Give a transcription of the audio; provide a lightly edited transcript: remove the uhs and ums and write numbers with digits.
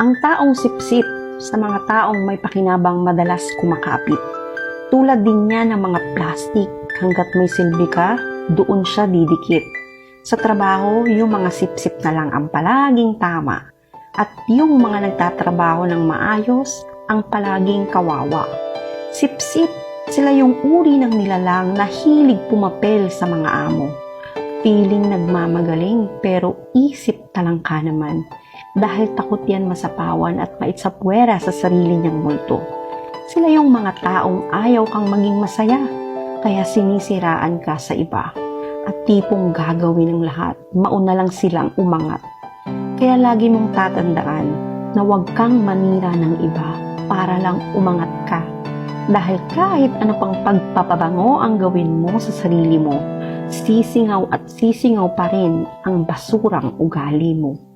Ang taong sipsip sa mga taong may pakinabang madalas kumakapit. Tulad din niya ng mga plastic, hanggat may silbi ka, doon siya didikit. Sa trabaho, yung mga sipsip na lang ang palaging tama. At yung mga nagtatrabaho ng maayos, ang palaging kawawa. Sipsip, sila yung uri ng nilalang na hilig pumapel sa mga amo. Piling nagmamagaling pero isip talangka naman. Dahil takot yan masapawan at maitsapwera sa sarili niyang multo. Sila yung mga taong ayaw kang maging masaya, kaya sinisiraan ka sa iba. At tipong gagawin ng lahat, mauna lang silang umangat. Kaya lagi mong tatandaan na huwag kang manira ng iba para lang umangat ka. Dahil kahit ano pang pagpapabango ang gawin mo sa sarili mo, sisingaw at sisingaw pa rin ang basurang ugali mo.